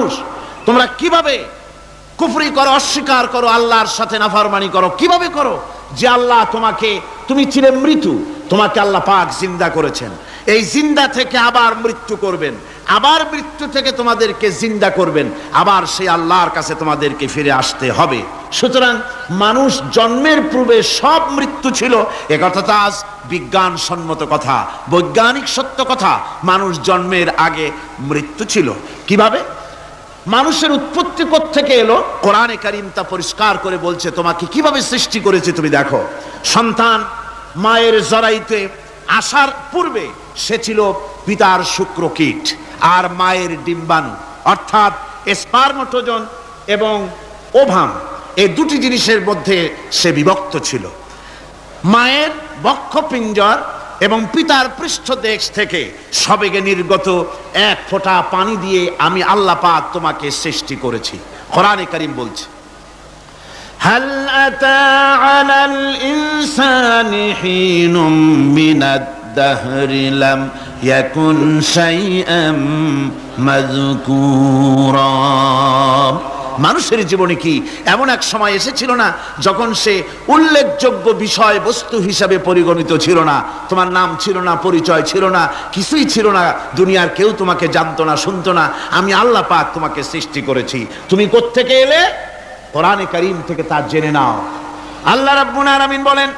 মানুষ, তোমরা কিভাবে কুফরি করো, অস্বীকার করো, আল্লাহর সাথে নাফরমানি করো? কিভাবে করো? যে আল্লাহ তুমি ছিলে মৃত্যু, তোমাকে আল্লাহ পাক জিন্দা করেছেন, এই জিন্দা থেকে আবার মৃত্যু করবেন, আবার মৃত্যু থেকে তোমাদেরকে জিন্দা করবেন, আবার সেই আল্লাহর কাছে তোমাদেরকে ফিরে আসতে হবে। সুতরাং মানুষ জন্মের পূর্বে সব মৃত্যু ছিল, একথা তো আজ বিজ্ঞানসম্মত কথা, বৈজ্ঞানিক সত্য কথা। মানুষ জন্মের আগে মৃত্যু ছিল। কিভাবে? মানুষের উৎপত্তি কোত্থেকে এলো? কোরআনে কারীম তা পরিষ্কার করে বলছে। তোমাকে কিভাবে সৃষ্টি করেছে তুমি দেখো। সন্তান মায়ের জরায়ুতে আসার পূর্বে সে ছিল পিতার শুক্রকীট আর মায়ের ডিম্বাণু, অর্থাৎ স্পার্মটোজন এবং ওভাম, এই দুটি জিনিসের মধ্যে সে বিভক্ত ছিল। মায়ের বক্ষপিঞ্জর এবং পিতার পৃষ্ঠদেশ থেকে সবেগে নির্গত এক ফোঁটা পানি দিয়ে আমি আল্লাহ পাক তোমাকে সৃষ্টি করেছি। কোরআনে কারীম বলছে, হাল আতা আলাল ইনসানি হিনুম মিনাদ দাহরি লাম ইয়াকুন শাইআম মাযকুরা। মানুষের জীবনে কি এমন এক সময় এসেছিল না যখন সে উল্লেখযোগ্য বিষয় বস্তু হিসাবে পরিগণিত ছিল না? তোমার নাম ছিল না, পরিচয় ছিল না, কিছুই ছিল না, দুনিয়ার কেউ তোমাকে জানতো না, শুনতো না। আমি আল্লাহ পাক তোমাকে সৃষ্টি করেছি। তুমি কোত্থেকে এলে? কোরআনে কারীম থেকে তা জেনে নাও। আল্লাহ রাব্বুল আলামিন বলেন,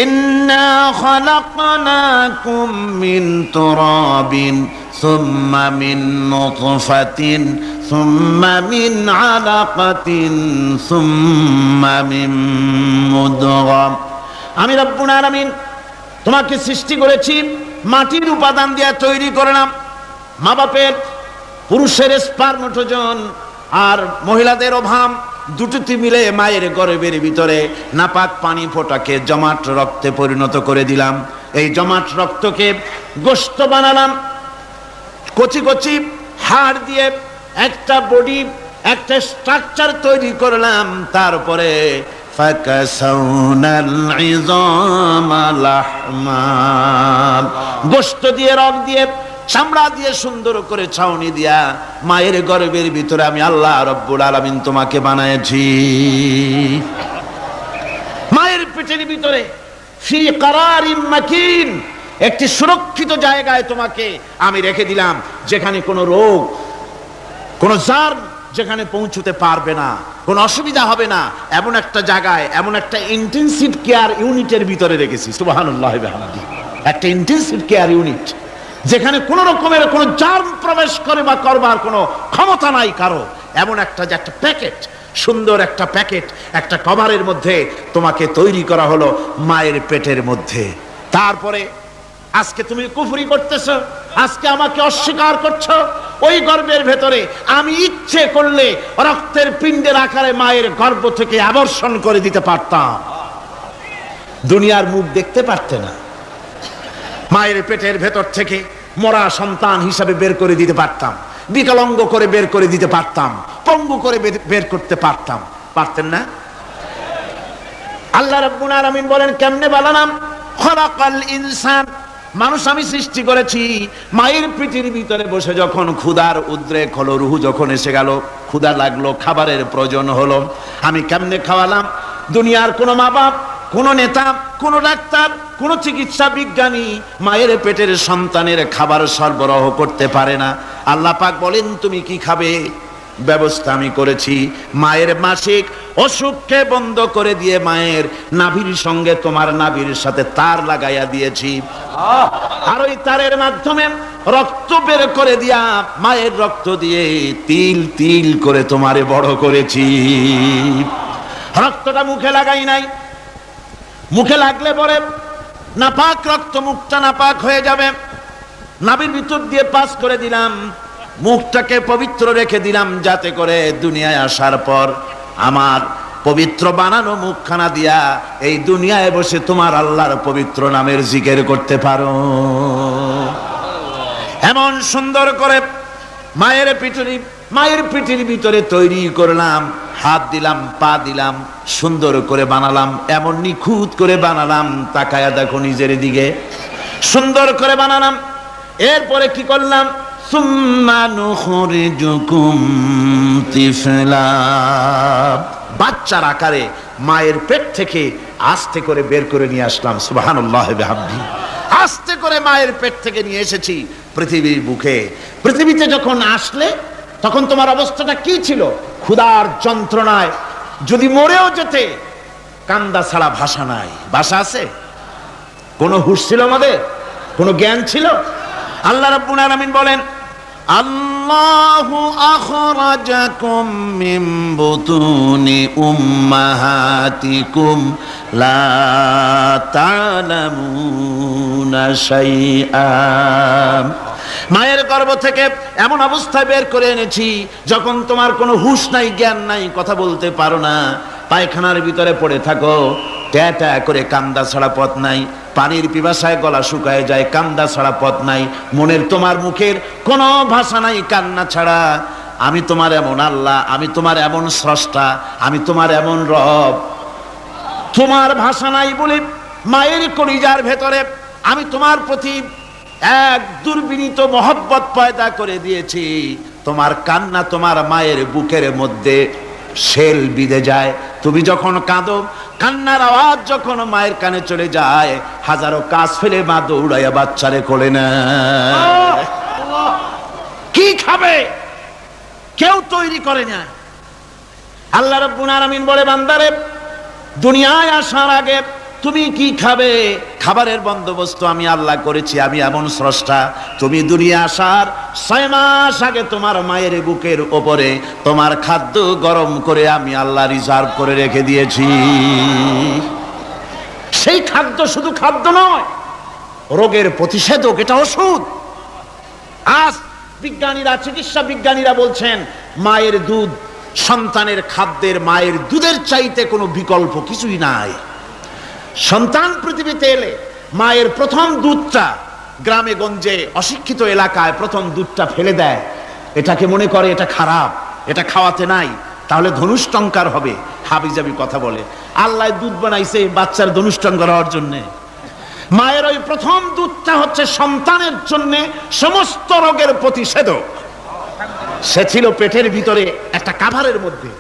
ইন্না খালাকনাকুম মিন তুরাবিন সুম্মা মিন নুতফাতিন সুম্মা মিন আলাকাতিন সুম্মা মিন মুদগা। আমি রাব্বুল আলামিন তোমাকে সৃষ্টি করেছি, মাটির উপাদান দিয়ে তৈরি করলাম। মা বাপের, পুরুষের স্পার্মটোজন আর মহিলাদের ওভাম দুটোতে মিলে মায়ের গর্ভের ভিতরে নাপাক পানি ফোঁটাকে জমাট রক্তে পরিণত করে দিলাম। এই জমাট রক্তকে গোশত বানালাম, কচি কচি হাড় দিয়ে একটা বডি, একটা স্ট্রাকচার তৈরি করলাম। তারপরে ফাকাসাউনাল ইযামা লাহমা, গোশত দিয়ে, রগ দিয়ে, চামড়া দিয়ে সুন্দর করে ছাউনি দিয়া মায়ের গর্ভের ভিতরে আমি আল্লাহ রব্বুল আলামিন তোমাকে বানাইছি। মায়ের পেটের ভিতরে ফি কারারিম মাকিন, একটি সুরক্ষিত জায়গায় তোমাকে আমি রেখে দিলাম, যেখানে কোনো রোগ, কোনো জার্ম যেখানে পৌঁছতে পারবে না, কোনো অসুবিধা হবে না, এমন একটা জায়গায়, এমন একটা ইন্টেনসিভ কেয়ার ইউনিটের ভিতরে রেখেছি। সুবহানাল্লাহ ওয়া বিহামদিহি। একটা ইন্টেনসিভ কেয়ার ইউনিট, যেখানে কোন রকমের কোনো জার্ম প্রবেশ করে বা করবার কোনো ক্ষমতা নাই কারো। এমন একটা যে একটা প্যাকেট, সুন্দর একটা প্যাকেট, একটা কভারের মধ্যে তোমাকে তৈরি করা হলো মায়ের পেটের মধ্যে। তারপরে আজকে তুমি কুফরি করতেছো, আজকে আমাকে অস্বীকার করছো। ওই গর্ভের ভেতরে আমি ইচ্ছে করলে রক্তের পিণ্ডের আকারে মায়ের গর্ভ থেকে আবর্ষণ করে দিতে পারতাম, দুনিয়ার মুখ দেখতে পারতে না। মায়ের পেটের ভেতর থেকে মরা সন্তান হিসাবে বের করে দিতে পারতাম, বিকলাঙ্গ করে বের করে দিতে পারতাম, পঙ্গু করে বের করতে পারতাম। পারতেন না? আল্লাহ রাব্বুল আলামিন বলেন, কেমনে বানালাম? খলাকাল ইনসান, মানুষ আমি সৃষ্টি করেছি মায়ের পেটের ভিতরে বসে। যখন ক্ষুধার উদ্রেক হলো, রুহু যখন এসে গেল, ক্ষুধা লাগলো, খাবারের প্রয়োজন হলো, আমি কেমনে খাওয়ালাম? দুনিয়ার কোনো মা বাপ, কোন নেতা, কোন ডাক্তার, কোন চিকিৎসা বিজ্ঞানী মায়ের পেটের সন্তানের খাবার সরবরাহ করতে পারে না। আল্লাহ পাক বলেন, তুমি কি খাবে? ব্যবস্থা আমি করেছি। মায়ের মাসিক অসুখকে বন্ধ করে দিয়ে মায়ের নাভির সঙ্গে তোমার নাভির সাথে তার লাগাইয়া দিয়েছি, আর ওই তারের মাধ্যমে রক্ত বের করে দিয়া মায়ের রক্ত দিয়ে তিল তিল করে তোমারে বড় করেছি। রক্তটা মুখে লাগাই নাই, মুখে লাগলে পরে নাপাক রক্ত, মুখটা নাপাক হয়ে যাবে। নাভির ভিতর দিয়ে পাস করে দিলাম, মুখটাকে পবিত্র রেখে দিলাম, যাতে করে দুনিয়ায় আসার পর আমার পবিত্র বানানো মুখখানা দিয়া এই দুনিয়ায় বসে তোমার আল্লাহর পবিত্র নামের জিকির করতে পারো। এমন সুন্দর করে মায়ের পিঠের ভিতরে তৈরি করলাম, হাত দিলাম, পা দিলাম, সুন্দর করে বানালাম, এমন নিখুঁত করে বানালাম, তাকায়া দেখো নিজের দিকে, সুন্দর করে বানালাম। এরপরে কি করলাম? সুম্মা নুখরিজুকুম তিফলা। বাচ্চার আকারে মায়ের পেট থেকে আস্তে করে বের করে নিয়ে আসলাম, সুবহানাল্লাহি ওয়া বিহামদিহি। আস্তে করে মায়ের পেট থেকে নিয়ে এসেছি পৃথিবীর বুকে। পৃথিবীতে যখন আসলে তখন তোমার অবস্থাটা কি ছিল? ক্ষুধার যন্ত্রণায় যদি মরেও যেতে, কান্দা ছাড়া ভাষা নাই। ভাষা আছে? কোনো হুঁশ ছিল আমাদের? কোনো জ্ঞান ছিল? আল্লাহ রাব্বুল আলামিন বলেন, আল্লাহু আখরাজাকুম মিন বুতুনি উম্মাহাতিকুম লা তা'লামুনা শাইআ। মায়ের গর্ভ থেকে এমন অবস্থায় বের করে এনেছি যখন তোমার কোনো হুঁশ নাই, জ্ঞান নাই, কথা বলতে পারো না, পায়খানার ভিতরে পড়ে থাকো, ট্যা ট্যা করে কান্দা ছাড়া পথ নাই, পানির পিপাসায় গলা শুকায় যায়, কান্দা ছাড়া পথ নাই, মনের তোমার মুখের কোনো ভাষা নাই কান্না ছাড়া। আমি তোমার এমন আল্লাহ, আমি তোমার এমন স্রষ্টা, আমি তোমার এমন রব। তোমার ভাষা নাই বলে মায়ের কলিজার ভেতরে আমি তোমার প্রতি এক দুর্বিনীত মহব্বত পয়দা করে দিয়েছি। তোমার কান্না তোমার মায়ের বুকের মধ্যে শেল বিঁধে যায়। তুমি যখন কাঁদো, কান্নার আওয়াজ যখন মায়ের কানে চলে যায়, হাজারো কাজ ফেলে মা দৌড়াইয়া বাচ্চারে কোলে নেয়। কি খাবে কেউ তৈরি করে না। আল্লাহ রাব্বুল আলামিন বলে, বান্দারে দুনিয়ায় আসার আগে তুমি কি খাবে, খাবারের বন্দোবস্ত আমি আল্লাহ করেছি, আমি এমন স্রষ্টা। তুমি দুনিয়া আসার 6 মাস আগে তোমার মায়ের বুকের ওপরে তোমার খাদ্য গরম করে আমি আল্লাহ রিজার্ভ করে রেখে দিয়েছি। সেই খাদ্য শুধু খাদ্য নয়, রোগের প্রতিষেধক, এটা ওষুধ। আজ বিজ্ঞানীরা, চিকিৎসা বিজ্ঞানীরা বলছেন মায়ের দুধ সন্তানের খাদ্যের, মায়ের দুধের চাইতে কোনো বিকল্প কিছুই নাই। সন্তান পৃথিবীতে এলে মায়ের প্রথম দুধটা, গ্রামে গঞ্জে অশিক্ষিত এলাকায় প্রথম দুধটা ফেলে দেয়, এটাকে মনে করে এটা খারাপ, এটা খাওয়াতে নাই, তাহলে ধনুষ্টঙ্কার হবে, হাবিজাবি কথা বলে। আল্লাহ দুধ বানাইছে বাচ্চার ধনুষ্টঙ্কার হওয়ার জন্যে। মায়ের ওই প্রথম দুধটা হচ্ছে সন্তানের জন্যে সমস্ত রোগের প্রতিষেধক। সে ছিল পেটের ভিতরে একটা কাভারের মধ্যে,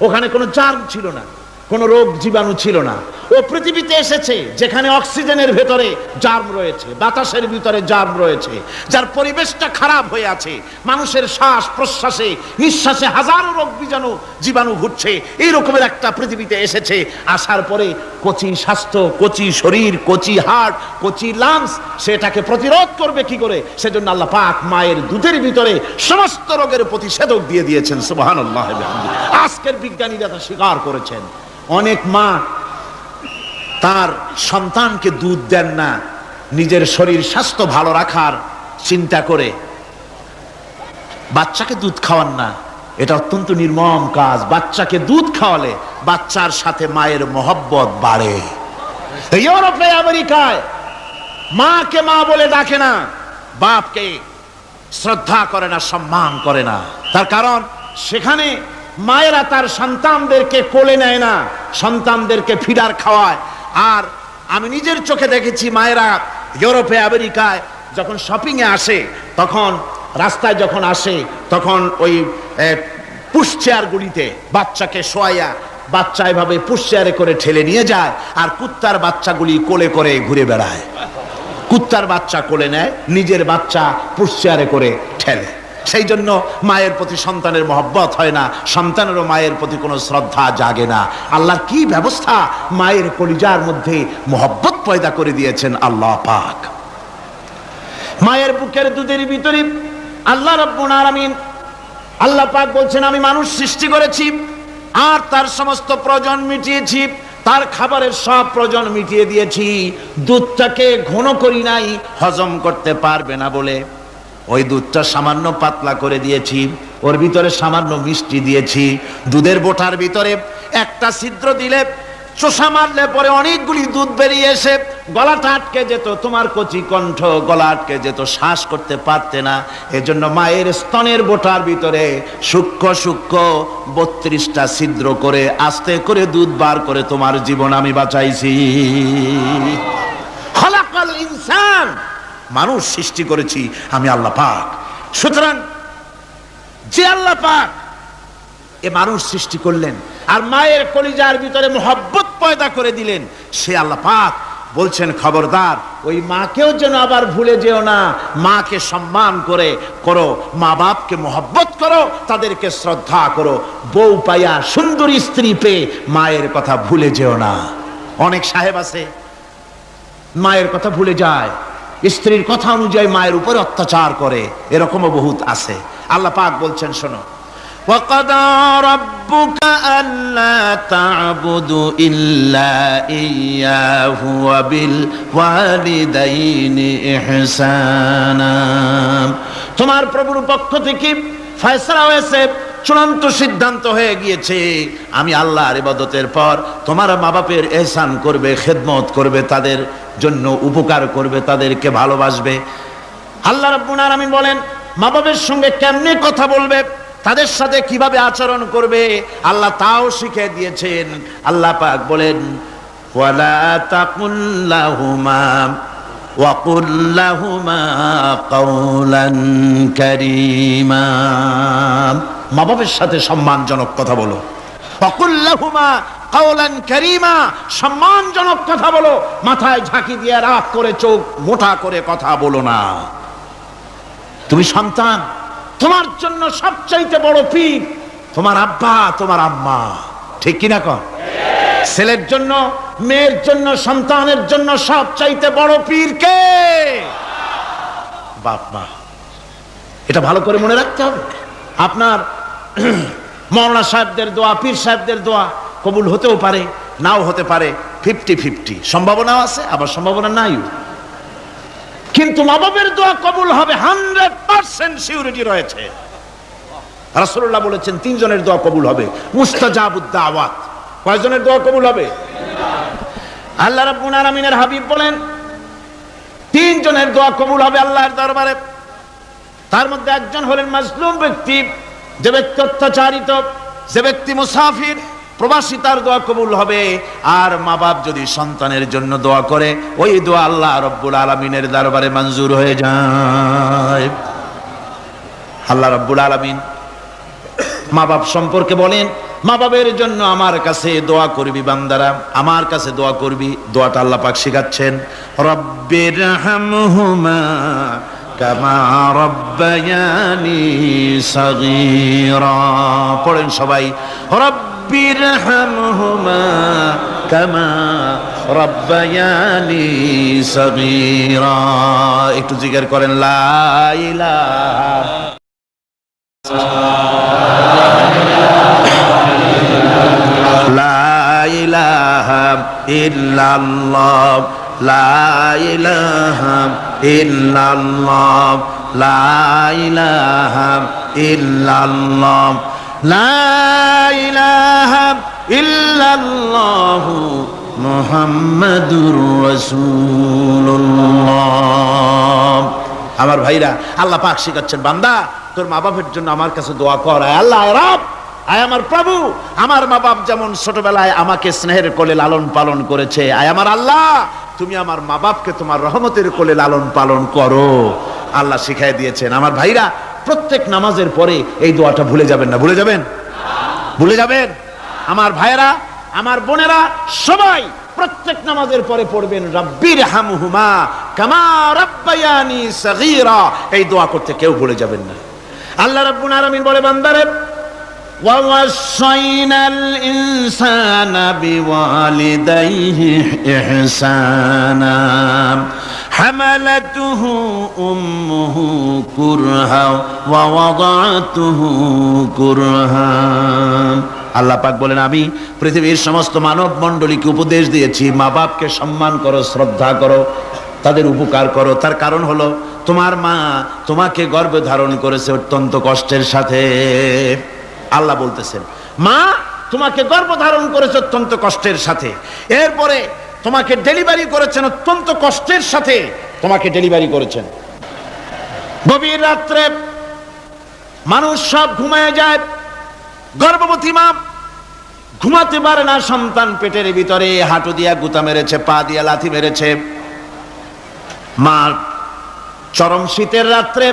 ওখানে কোনো জার্ম ছিল না, কোনো রোগ জীবাণু ছিল না। ও পৃথিবীতে এসেছে যেখানে অক্সিজেনের ভেতরে জার্ম রয়েছে, বাতাসের ভিতরে জার্ম রয়েছে, যার পরিবেশটা খারাপ হয়ে আছে। মানুষের শ্বাস প্রশ্বাসে, নিঃশ্বাসে হাজারো রোগ বীজাণু জীবাণু ঘুরছে। এই রকমের একটা পৃথিবীতে এসেছে। আসার পরে কচি স্বাস্থ্য, কচি শরীর, কচি হার্ট, কচি লাংস, সেটাকে প্রতিরোধ করবে কি করে? সেজন্য আল্লাহ পাক মায়ের দুধের ভিতরে সমস্ত রোগের প্রতিষেধক দিয়ে দিয়েছেন, সুবহানাল্লাহ। আজকের বিজ্ঞানীরা তা স্বীকার করেছেন। অনেক মা তার সন্তানকে দুধ দেন না, নিজের শরীর স্বাস্থ্য ভালো রাখার চিন্তা করে বাচ্চাকে দুধ খাওয়ান না। এটা অত্যন্ত নির্মম কাজ। বাচ্চাকে দুধ খাওয়ালে বাচ্চার সাথে মায়ের মহব্বত বাড়ে। ইউরোপে, আমেরিকায় মাকে মা বলে ডাকে না, বাপকে শ্রদ্ধা করে না, সম্মান করে না। তার কারণ সেখানে মায়েরা তার সন্তানদেরকে কোলে নেয় না, সন্তানদেরকে ফিডার খাওয়ায়। আর আমি নিজের চোখে দেখেছি মায়েরা ইউরোপে, আমেরিকায় যখন শপিং এ আসে, তখন রাস্তায় যখন আসে, তখন ওই পুশ চেয়ার গুলিতে বাচ্চাকে শোয়াইয়া বাচ্চা এভাবে পুশ চেয়ারে করে ঠেলে নিয়ে যায়, আর কুত্তার বাচ্চাগুলি কোলে করে ঘুরে বেড়ায়। কুত্তার বাচ্চা কোলে নেয়, নিজের বাচ্চা পুশ চেয়ারে করে ঠেলে। সেই জন্য মায়ের প্রতি সন্তানের মহব্বত হয় না, সন্তানেরও মায়ের প্রতি কোনো শ্রদ্ধা জাগে না। আল্লাহর কি ব্যবস্থা! মায়ের কলিজার মধ্যে মহব্বত পয়দা করে দিয়েছেন আল্লাহ পাক। মায়ের বুকের দুধের ভিতরে আল্লাহ রাব্বুল আলামিন, আল্লাহ পাক বলছেন, আমি মানুষ সৃষ্টি করেছি আর তার সমস্ত প্রয়োজন মিটিয়েছি, তার খাবারের সব প্রয়োজন মিটিয়ে দিয়েছি। দুধটাকে ঘন করি নাই, হজম করতে পারবে না বলে ওই দুধটা সামান্য পাতলা করে দিয়েছি, ওর ভিতরে সামান্য মিষ্টি দিয়েছি। দুধের বোটার ভিতরে একটা ছিদ্র দিলে, চোষা মারলে পরে অনেকগুলি দুধ বেরিয়ে এসে গলাটা আটকে যেত, তোমার কচি কণ্ঠ গলা আটকে যেত, শ্বাস করতে পারতে না। এজন্য মায়ের স্তনের বোটার ভিতরে সূক্ষ্ম সূক্ষ্ম 32টা ছিদ্র করে আস্তে করে দুধ বার করে তোমার জীবন আমি বাঁচাইছি। খলাকাল ইনসান, মানুষ সৃষ্টি করেছি আমি আল্লাহ পাক। সুতরাং যে আল্লাহ পাক এ মানুষ সৃষ্টি করলেন আর মায়ের কলিজার ভিতরে মোহাব্বত পয়দা করে দিলেন, সে আল্লাহ পাক বলছেন খবরদার ওই মাকেও যেন আবার ভুলে যেও না, মাকে সম্মান করে করো, মা বাপকে মোহাব্বত করো, তাদেরকে শ্রদ্ধা করো। বউ পাইয়া সুন্দরী স্ত্রী পেয়ে মায়ের কথা ভুলে যেও না। অনেক সাহেব আছে মায়ের কথা ভুলে যায়, স্ত্রীর কথা অনুযায়ী মায়ের উপরে অত্যাচার করে, এরকমও বহুত আছে। আল্লাহ পাক বলছেন শোনো, وَقَضَى رَبُّكَ أَلَّا تَعْبُدُوا إِلَّا إِيَّاهُ وَبِالْوَالِدَيْنِ إِحْسَانًا। তোমার প্রভুর পক্ষ থেকে ফয়সালা হয়েছে, চূড়ান্ত সিদ্ধান্ত হয়ে গিয়েছে, আমি আল্লাহর ইবাদতের পর তোমার মা বাপের ইহসান করবে, খেদমত করবে, তাদের জন্য উপকার করবে, তাদেরকে ভালোবাসবে। আল্লাহ রাব্বুল আলামিন বলেন মা বাপের সঙ্গে কেমনে কথা বলবে, তাদের সাথে কিভাবে আচরণ করবে, আল্লাহ তাও শিখিয়ে দিয়েছেন। আল্লাহ পাক বলেন ওয়ালা তাকুল লাহুমা ওয়া কুল লাহুমা কাওলান কারীমা। মা বাবার সাথে সম্মানজনক কথা বলো। ওয়া কুল লাহুমা কাওলান কারীমা, সম্মানজনক কথা বলো, মাথায় ঝাঁকি দিয়ে রাগ করে চোখ মোটা করে কথা বলো না। তুমি সন্তান, তোমার জন্য সবচাইতে বড় পীর তোমার আব্বা তোমার আম্মা, ঠিক কিনা কন? ছেলের জন্য, মেয়ের জন্য, সন্তানের জন্য সবচাইতে বড় পীর কে? বাপ মা। এটা ভালো করে মনে রাখতে হবে। আপনার মাওলানা সাহেবদের দোয়া, পীর সাহেবদের দোয়া কবুল হতেও পারে, নাও হতে পারে, 50-50 সম্ভাবনাও আছে, আবার সম্ভাবনা নাই। কিন্তু মা বাবার দোয়া কবুল হবে 100% সিউরিটি রয়েছে। রাসূলুল্লাহ বলেছেন 3 জনের দোয়া কবুল হবে, মুস্তাজাবুদ দাওয়াত। কয়জনের দোয়া কবুল হবে? আল্লাহ রাব্বুল আলামিনের হাবিব বলেন 3 জনের দোয়া কবুল হবে আল্লাহর দরবারে। তার মধ্যে একজন হলেন মাজলুম ব্যক্তি, যে ব্যক্তি অত্যাচারিত, যে ব্যক্তি মুসাফির, প্রবাসী, তার দোয়া কবুল হবে। আর মা বাপ যদি সন্তানের জন্য দোয়া করে, ওই দোয়া আল্লাহ রাব্বুল আলামিনের দরবারে মঞ্জুর হয়ে যায়। আল্লাহ রাব্বুল আলামিন মা বাপ সম্পর্কে বলেন মা বাবের জন্য আমার কাছে দোয়া করবি বান্দারা, আমার কাছে দোয়া করবি। দোয়াটা আল্লাহ পাক শিখাচ্ছেন, রব্বিরহামহুমা কামা রব্বায়ানি সাগীরা। পড়েন সবাই, রব্বিরহামহুমা কামা রব্বায়ানি সাগীরা। একটু জিকির করেন লা ইলাহা লা ইলাহা ইল্লাল্লাহ, লা ইলাহা ইল্লাল্লাহ, লা ইলাহা ইল্লাল্লাহ, লা ইলাহা ইল্লাল্লাহ মুহাম্মাদুর রাসূলুল্লাহ। আমার ভাইরা, আল্লাহ পাক শিখাচ্ছেন বান্দা তোর মা বাপের জন্য আমার কাছে দোয়া কর। আল্লাহ রব, আয় আমার প্রভু, আমার মা বাপ যেমন ছোটবেলায় আমাকে স্নেহের কোলে লালন পালন করেছে, আয় আমার আল্লাহ তুমি আমার মা বাপকে তোমার রহমতের কোলে লালন পালন করো। আল্লাহ শিখাই দিয়েছেন। আমার ভাইরা, প্রত্যেক নামাজের পরে এই দোয়াটা ভুলে যাবেন না। ভুলে যাবেন? ভুলে যাবেন? আমার ভাইরা, আমার বোনেরা, সবাই প্রত্যেক নামাজের পরে পড়বেন রব্বিরহামহুমা কামা রব্বায়ানি সাগীরা। এই দোয়া করতে কেউ ভুলে যাবেন না। আল্লাহ রাব্বুল আলামিন বলে বান্দারে, وَوَصَّيْنَا الْإِنسَانَ بِوَالِدَيْهِ إِحْسَانًا حَمَلَتْهُ أُمُّهُ كُرْهًا وَوَضَعَتْهُ كُرْهًا। আল্লাহ পাক বলেন আমি পৃথিবীর সমস্ত মানব মণ্ডলীকে উপদেশ দিয়েছি মা বাপকে সম্মান করো, শ্রদ্ধা করো, তাদের উপকার করো। তার কারণ হলো তোমার মা তোমাকে গর্ভে ধারণ করেছে অত্যন্ত কষ্টের সাথে। আল্লাহ বলতেছেন মা তোমাকে গর্ভধারণ করেছে অত্যন্ত কষ্টের সাথে, এরপরে তোমাকে ডেলিভারি করেছেন অত্যন্ত কষ্টের সাথে, তোমাকে ডেলিভারি করেছেন। গভীর রাত্রে মানুষ সব ঘুমায় যায়, গর্ভবতী মা ঘুমাতে পারে না, সন্তান পেটের ভিতরে হাঁটু দিয়া গুতা মেরেছে, পা দিয়া লাথি মেরেছে। মা চরম শীতের রাত্রে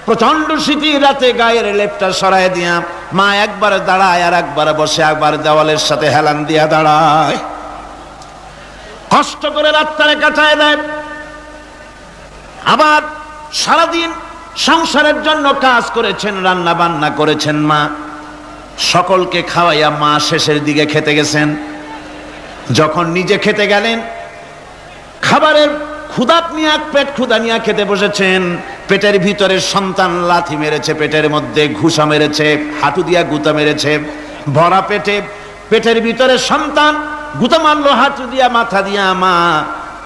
প্রচন্ড শীতের রাতে গায়ের লেপটা সরায় দিয়া মা একবার দাঁড়ায় আর একবার বসে, একবার দেওয়ালের সাথে হেলান দিয়া দাঁড়ায়, কষ্ট করে রাতটারে কাটায় দেয়। আবার সারাদিন সংসারের জন্য কাজ করেছেন, রান্না বান্না করেছেন মা, সকলকে খাওয়াইয়া মা শেষের দিকে খেতে গেছেন। যখন নিজে খেতে গেলেন, খাবারের ক্ষুধাত নিয়ে পেট ক্ষুধা নিয়ে খেতে বসেছেন, পেটের ভিতরে সন্তান লাথি মেরেছে, পেটের মধ্যে ঘুষা মেরেছে, হাঁটু দিয়া গুতা মেরেছে, ভরা পেটে পেটের ভিতরে সন্তান গুতা মারলো হাঁটু দিয়া, মাথা দিয়া। মা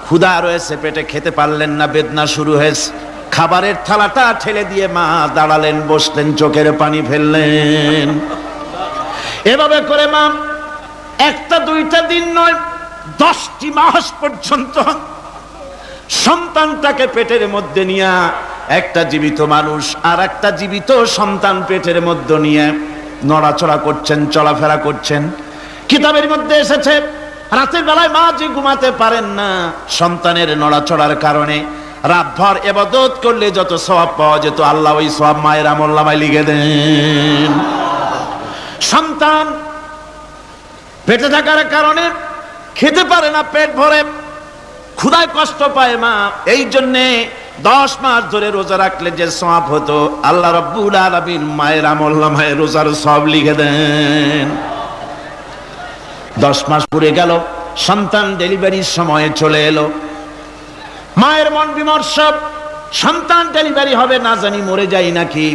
ক্ষুধা রয়েছে পেটে, খেতে পারলেন না, বেদনা শুরু হয়েছে। খাবারের থালাটা ঠেলে দিয়ে মা দাঁড়ালেন, বসলেন, চোখের পানি ফেললেন। এভাবে করে মা একটা দুইটা দিন নয়, 10টি মাস পর্যন্ত সন্তানটাকে পেটের মধ্যে নিয়ে, একটা জীবিত মানুষ আর একটা জীবিত সন্তান পেটের মধ্যে নিয়ে নড়াচড়া করছেন, চলাফেরা করছেন। কিতাবের মধ্যে এসেছে রাতের বেলায় মা যে ঘুমাতে পারেন না, সন্তানের নড়াচড়ার কারণে রাতভর ইবাদত করলে যত সওয়াব পাওয়া যেত, আল্লাহ ওই সওয়াব মায়ের আমলনামায় লিখে দেন। সন্তান পেটে থাকার কারণে খেতে পারে না, পেট ভরে ক্ষুধায় কষ্ট পায় মা। এই জন্যে 10 মাস ধরে রোজা রাখলে যে সওয়াব হতো, আল্লাহ রাব্বুল আলামিন মায়ের আমলনামায় রোজার সওয়াব লিখে দেন। 10 মাস পুরে গেল, সন্তান ডেলিভারির সময়ে চলে এলো। মায়ের মন বিমর্ষ, সন্তান ডেলিভারি হবে, না জানি মরে যায় নাকি,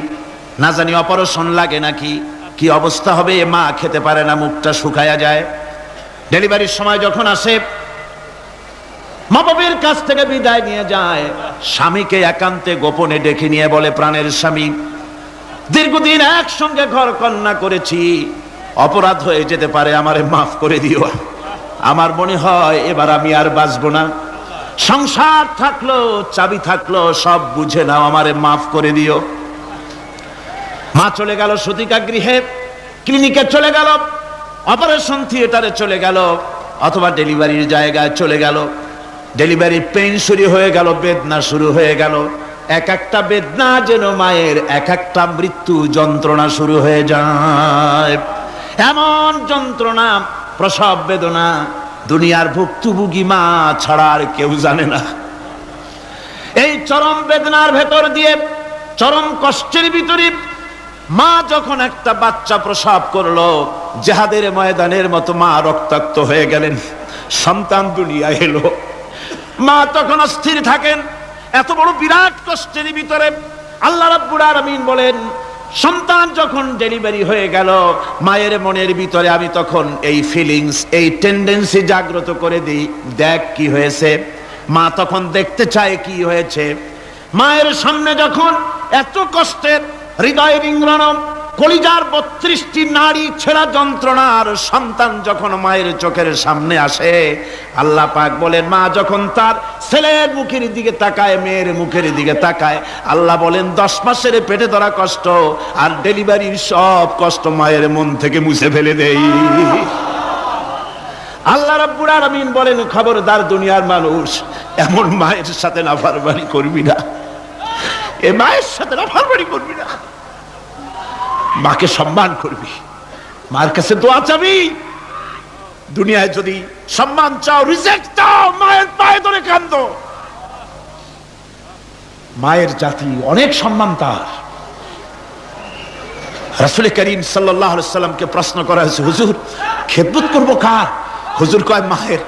না জানি অপারেশন লাগে নাকি, কি অবস্থা হবে। মা খেতে পারে না, মুখটা শুকায়া যায়। ডেলিভারির সময় যখন আসে, মা বাবার কাছ থেকে বিদায় নিয়ে যায়, স্বামীকে একান্তে গোপনে ডেকে নিয়ে বলে, প্রাণের স্বামী, দীর্ঘদিন একসঙ্গে ঘর কন্যা করেছি, অপরাধ হয়ে যেতে পারে, আমারে মাফ করে দিও। আমার মনে হয় এবার আমি আর বাঁচবো না। সংসার থাকলো, চাবি থাকলো, সব বুঝে নাও, আমারে মাফ করে দিও। মা চলে গেল সতিকা গৃহে, ক্লিনিকে চলে গেল, অপারেশন থিয়েটারে চলে গেল, অথবা ডেলিভারির জায়গায় চলে গেল। ডেলিভারি পেইন শুরু হয়ে গেল, বেদনা শুরু হয়ে গেল। এক একটা বেদনা যেন মায়ের এক একটা মৃত্যু যন্ত্রণা শুরু হয়ে যায়। এমন যন্ত্রণা, প্রসব বেদনা দুনিয়ার ভুক্তভোগী মা ছাড়া আর কেউ জানে না। এই চরম বেদনার ভেতর দিয়ে, চরম কষ্টের ভিতরে মা যখন একটা বাচ্চা প্রসব করলো, জিহাদের ময়দানের মতো মা রক্তাক্ত হয়ে গেলেন, সন্তান দুনিয়ায় এলো। মা তখন অস্থির থাকেন। এত বড় বিরাট কষ্টের ভিতরে আল্লাহ রাব্বুল আলামিন বলেন, সন্তান যখন ডেলিভারি হয়ে গেল, মায়ের মনের ভিতরে আমি তখন এই ফিলিংস, এই টেন্ডেন্সি জাগ্রত করে দিই, দেখ কি হয়েছে। মা তখন দেখতে চায় কি হয়েছে। মায়ের সামনে যখন এত কষ্টের, হৃদয় রিংড়ানো, কলিজার 32টি নাড়ি ছেঁড়া যন্ত্রণার সন্তান যখন মায়ের চোখের সামনে আসে, আল্লাহ পাক বলেন, মা যখন তার ছেলের মুখের দিকে তাকায়, মেয়ের মুখের দিকে তাকায়, আল্লাহ বলেন 10 মাসের পেটে ধরা কষ্ট আর ডেলিভারির সব কষ্ট মায়ের মন থেকে মুছে ফেলে দেই। আল্লাহ রাব্বুল আলামিন বলেন, খবরদার দুনিয়ার মানুষ, এমন মায়ের সাথে নাফরমানি করবি না, এ মায়ের সাথে নাফরমানি করবি না, মাকে সম্মান করবি, মার কাছে দোয়া চাবি। দুনিয়ায় যদি সম্মান চাও, রিজেক্ট দাও, মায়ের পায়ে ধরে কাঁদো। মায়ের জাতি অনেক সম্মান তার। রাসূল করিম সাল্লাল্লাহু আলাইহি সাল্লামকে প্রশ্ন করা হয়েছে, হুজুর খেদমত করব কার? হুজুর কয় মায়ের।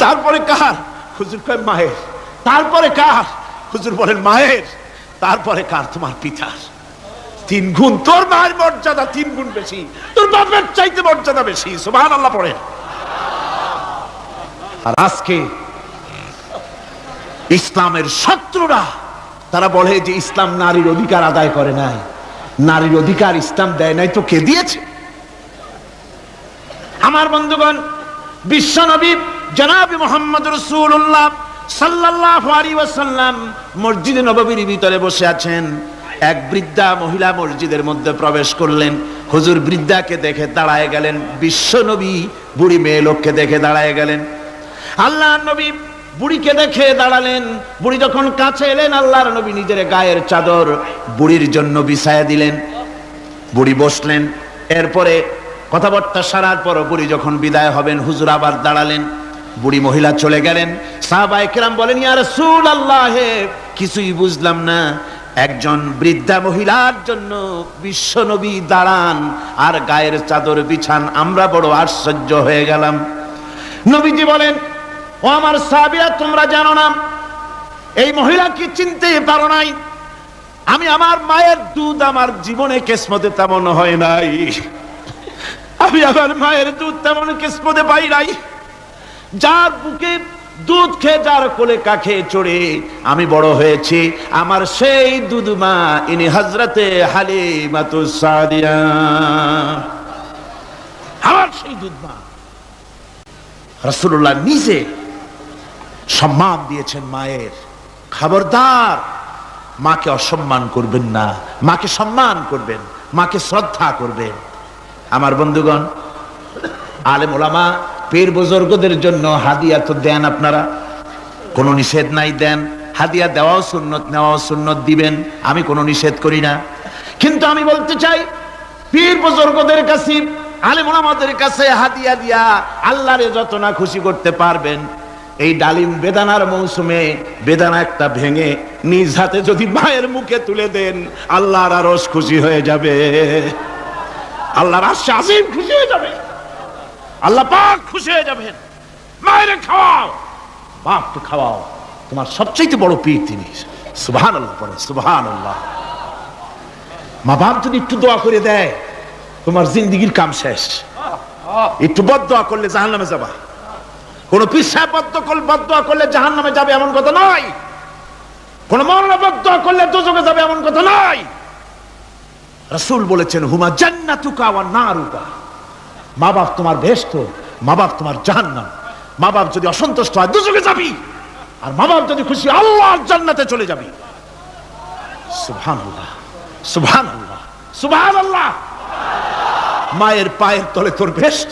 তারপরে কার? হুজুর কয় মায়ের। তারপরে কার? হুজুর বলেন মায়ের। তারপরে কার? তোমার পিতার। 3 গুণ। তোর মায়ের মর্যাদা 3 গুণ বেশি, তোর বাপের চাইতে মর্যাদা বেশি। সুবহানাল্লাহ পড়ে। আর আজকে ইসলামের শত্রুরা তারা বলে যে ইসলাম নারীর অধিকার আদায় করে নাই। নারীর অধিকার ইসলাম দেয় নাই তো কে দিয়েছে? আমার বন্ধুগণ, বিশ্বনবী জনাব মুহাম্মদ রাসূলুল্লাহ সাল্লাল্লাহু আলাইহি ওয়াসাল্লাম মসজিদে নববীর ভিতরে বসে আছেন। এক বৃদ্ধা মহিলা মসজিদের মধ্যে প্রবেশ করলেন। হুজুর বৃদ্ধাকে দেখে দাঁড়ায় গেলেন, বিশ্বনবী বুড়ি মেয়ে লোককে দেখে দাঁড়ায় গেলেন। আল্লাহর নবী বুড়িকে দেখে দাঁড়ালেন। বুড়ি যখন কাছে এলেন, আল্লাহর নবী নিজের গায়ের চাদর বুড়ির জন্য বিছায়া দিলেন। বুড়ি বসলেন। এরপরে কথাবার্তা সারার পর বুড়ি যখন বিদায় হবেন, হুজুর আবার দাঁড়ালেন। বুড়ি মহিলা চলে গেলেন। সাহাবায়ে কেরাম বলেন, ইয়া রাসূলুল্লাহ, কিছুই বুঝলাম না, একজন বৃদ্ধা মহিলার জন্য বিশ্ব নবী দাঁড়ান আর গায়ের চাদর বিছান, আমরা বড় আশ্চর্য হয়ে গেলাম। নবীজি বলেন, ও আমার সাহাবীরা, তোমরা জানো না এই মহিলাকে চিনতে পারো নাই? আমি আমার মায়ের দুধ আমার জীবনে কিসমতে তেমন হয় নাই, আমি আমার মায়ের দুধ তেমন কিসমতে পাই নাই। যার বুকে দুধ খেয়ে, যার কোলে কাখে চড়ে আমি বড় হয়েছি, আমার সেই দুধ মা ইনি হযরতে হালিমাতুস সাদিয়া, আমার সেই দুধ মা। রাসূলুল্লাহ নিজে সম্মান দিয়েছেন মায়ের। খবরদার, মাকে অসম্মান করবেন না, মাকে সম্মান করবেন, মাকে শ্রদ্ধা করবেন। আমার বন্ধুগণ, আলেম ওলামা পীর বুজুর্গদের জন্য হাদিয়া তো দেন, আপনারা কোনো নিষেধ নাই, দেন। হাদিয়া দেওয়াও সুন্নত, নেওয়াও সুন্নত, দিবেন, আমি কোনো নিষেধ করি না। কিন্তু আমি বলতে চাই, পীর বুজুর্গদের কাছে, আলেম ওলামাদের কাছে হাদিয়া দিয়া আল্লাহরে যত না খুশি করতে পারবেন, এই ডালিম বেদানার মৌসুমে বেদানা একটা ভেঙে নিজ হাতে যদি মায়ের মুখে তুলে দেন, আল্লাহর আরশ খুশি হয়ে যাবে, আল্লাহর আরশ আজিম খুশি হয়ে যাবে, আল্লাহ পাক খুশি হয়ে যাবেন। মায়ের খাওয়াও, বাপকে খাওয়াও, তোমার সবচেয়ে বড় পীর তিনি। সুবহানাল্লাহ পড়ে, সুবহানাল্লাহ। মা বাপ যদি একটু দোয়া করে দেয়, তোমার জিন্দেগীর কাম শেষ। একটু বদদোয়া করলে জাহান্নামে যাবা। কোন পীর সাহেব বদদোয়া করলে জাহান্নামে যাবে এমন কথা নয়, কোন মাওলানা বদদোয়া করলে দোজখে যাবে এমন কথা নয়। রাসূল বলেছেন, হুমা জান্নাতুকা ওয়া নারুকা, মা বাপ তোমার বেহেশত, মা বাপ তোমার জাহান্নাম। মা বাপ যদি অসন্তুষ্ট হয়, দোজখে যাবি, আর মা বাপ যদি খুশি, আল্লাহর জান্নাতে চলে যাবি। সুবহানাল্লাহ, সুবহানাল্লাহ, সুবহানাল্লাহ। মায়ের পায়ের তলে তোর বেহেশত।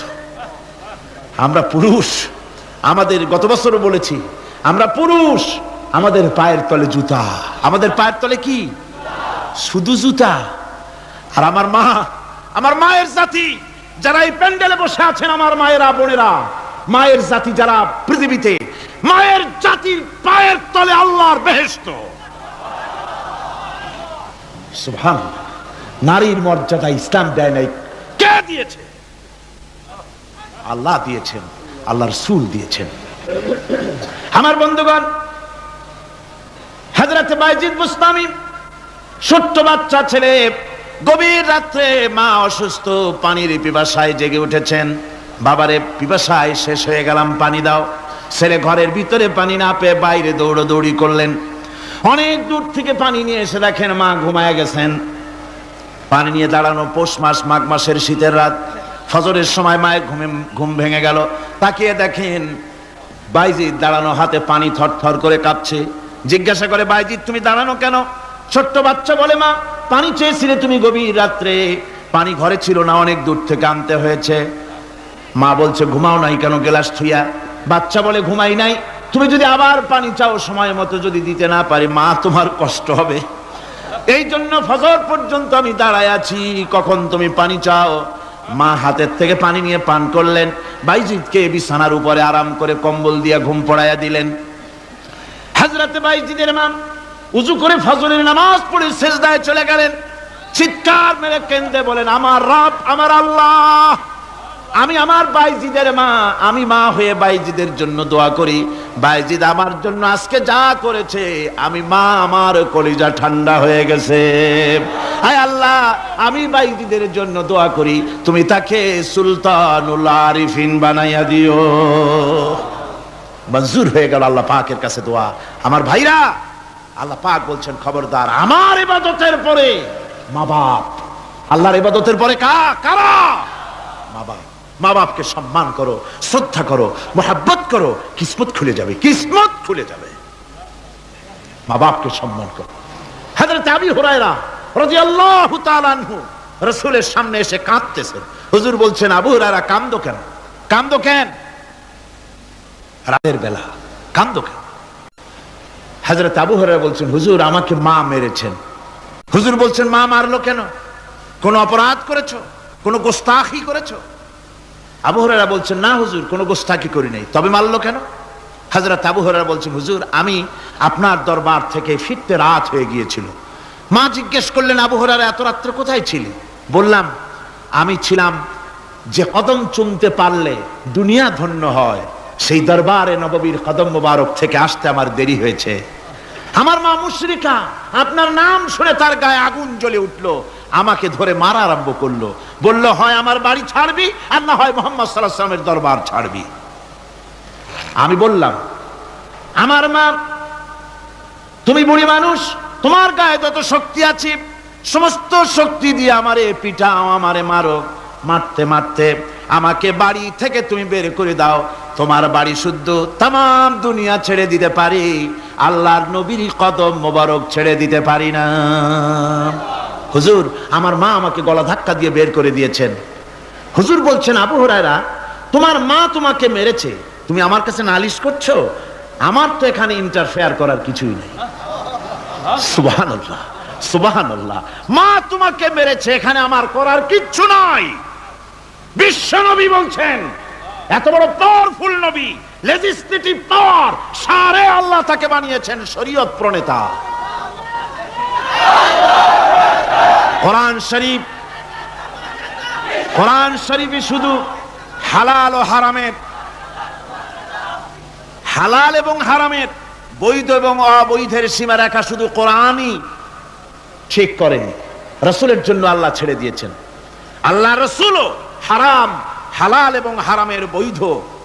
আমরা পুরুষ, আমাদের গত বছরও বলেছি, আমরা পুরুষ, আমাদের পায়ের তলে জুতা, আমাদের পায়ের তলে কি? শুধু জুতা। আর আমার মা, আমার মায়ের জাতি যারা এই প্যান্ডেলে বসে আছেন, আমার মায়েরা, বোনেরা, মায়ের জাতি যারা পৃথিবীতে, মায়ের জাতির পায়ের তলে আল্লাহর বেহেশত। সুবহানাল্লাহ। নারীর মর্যাদা ইসলাম দেয় নাই, কে দিয়েছে? আল্লাহ দিয়েছেন, আল্লাহ রাসূল দিয়েছেন। আমার বন্ধুগণ, হযরত বাইজিদ বুস্তামি, ছোট্ট বাচ্চা ছেলে, গভীর রাত্রে মা অসুস্থ, পানির পিপাসায় জেগে উঠেছেন। বাবারে, পিপাসায় শেষ হয়ে গেলাম, পানি দাও। ছেলে ঘরের ভিতরে পানি না পেয়ে বাইরে দৌড়াদৌড়ি করলেন। অনেক দূর থেকে পানি নিয়ে এসে দেখেন মা ঘুমায় গেছেন। পানি নিয়ে দাঁড়ানো, পৌষ মাস, মাঘ মাসের শীতের রাত, ফজরের সময় মায়ের ঘুম ভেঙে গেল। তাকিয়ে দেখেন বাইজিদ দাঁড়ানো, হাতে পানি থরথর করে কাঁপছে। জিজ্ঞাসা করে, বাইজিদ তুমি দাঁড়ানো কেন? ছোট্ট বাচ্চা বলে, মা পানি চেয়েছিলে তুমি গভীর রাত্রে, পানি ঘরে ছিল না, অনেক দূর থেকে আনতে হয়েছে। মা বলছে, ঘুমাও নাই কেন গ্লাস থুইয়া? বাচ্চা বলে, ঘুমাই নাই, তুমি যদি আবার পানি চাও, সময় মতো যদি দিতে না পারি, মা তোমার কষ্ট হবে, এই জন্য ফজর পর্যন্ত আমি দাঁড়ায় আছি, কখন তুমি পানি চাও। মা হাতের থেকে পানি নিয়ে পান করলেন। বাইজিদকে বিছানার উপরে আরাম করে কম্বল দিয়ে ঘুম পড়াইয়া দিলেন। হযরতে বাইজিদের মা উযু করে ফজরের নামাজ পড়ে সিজদায় চলে গেলেন। চিৎকার মেরে কেঁদে বলেন, আমার রব, আমার আল্লাহ, আমি আমার বাইজিদের মা, আমি মা হয়ে বাইজিদের জন্য দোয়া করি। বাইজিদ আমার জন্য আজকে যা করেছে, আমি মা, আমার কলিজা ঠান্ডা হয়ে গেছে। আয় আল্লাহ, আমি বাইজিদের জন্য দোয়া করি, তুমি তাকে সুলতানুল আরিফিন বানাইয়া দিও। মঞ্জুর হয়ে গেল আল্লাহ পাকের কাছে দোয়া। আমার ভাইরা, আল্লাহ পাক বলছেন, খবরদার, আমার ইবাদতের পরে মা বাপ, আল্লাহর ইবাদতের পরে কারা? মা বাপ। মা বাপকে সম্মান করো, শ্রদ্ধা করো, মোহাব্বত করো, কিসমত খুলে যাবে, কিসমত খুলে যাবে। মা বাপকে সম্মান করো। হযরত আবু হুরায়রা রাদিয়াল্লাহু তাআলা আনহু রাসূলের সামনে এসে কাঁদতেছেন। হুজুর বলছেন, আবু হুরায়রা কাঁদো কেন? কাঁদো কেন? রাতের বেলা কান্দো কেন? হযরত আবু হুরায়রা বলছেন, হুজুর আমাকে মা মেরেছেন। হুজুর বলছেন, মা মারলো কেন? কোন অপরাধ করেছো? কোন গোস্তাখি করেছো? আবু হুরায়রা বলছেন, না হুজুর, কোন গোস্তাখি করি নাই। তবে মারলো কেন? হযরত আবু হুরায়রা বলছেন, হুজুর আমি আপনার দরবার থেকে ফিরতে রাত হয়ে গিয়েছিল। মা জিজ্ঞেস করলেন, আবু হুরায়রা এত রাত্রে কোথায় ছিলি? বললাম, আমি ছিলাম যে কদম চুমতে পারলে দুনিয়া ধন্য হয়, সেই দরবারে নববীর কদম মোবারক থেকে আসতে আমার দেরি হয়েছে। আমার মা মুশরিকা, আপনার নাম শুনে তার গায়ে আগুন জ্বলে উঠলো, আমাকে ধরে মারা আরম্ভ করলো। বলল, হয় আমার বাড়ি ছাড়বি আর না হয় মুহাম্মদ সাল্লাল্লাহু আলাইহি ওয়াসাল্লামের দরবার ছাড়বি। আমি বললাম, আমার মা, তুমি বুড়ি মানুষ, তোমার গায়ে যত শক্তি আছে সমস্ত শক্তি দিয়ে আমারে পিটাও, আমারে মারো। মারতে মারতে আমাকে বাড়ি থেকে তুমি বের করে দাও। তোমার বাড়ি শুদ্ধ, তাম দুনিয়া ছেড়ে দিতে পারি, আল্লাহর নবীর কদম মোবারক ছেড়ে দিতে পারি না। হুজুর আমার মা আমাকে গলা ধাক্কা দিয়ে বের করে দিয়েছেন। হুজুর বলছেন, আবু হুরায়রা তোমার মা তোমাকে মেরেছে, তুমি আমার কাছে নালিশ করছো? আমার তো এখানে ইন্টারফেয়ার করার কিছুই নেই। সুবহানাল্লাহ, সুবহানাল্লাহ। মা তোমাকে মেরেছে, এখানে আমার করার কিচ্ছু নাই। বিশ্ব নবী বলছেন, এত বড় পাওয়ারফুল নবী, লেজিসলেটিভ পাওয়ার, সারে আল্লাহ তাকে বানিয়েছেন শরীয়ত প্রণেতা। কোরআন শরীফে শুধু হালাল ও হারামের, হালাল এবং হারামের, বৈধ এবং অবৈধের সীমারেখা শুধু কোরআনই ঠিক করেনি, রাসূলের জন্য আল্লাহ ছেড়ে দিয়েছেন। আল্লাহ রাসূলও হারাম, হালাল এবং হারামের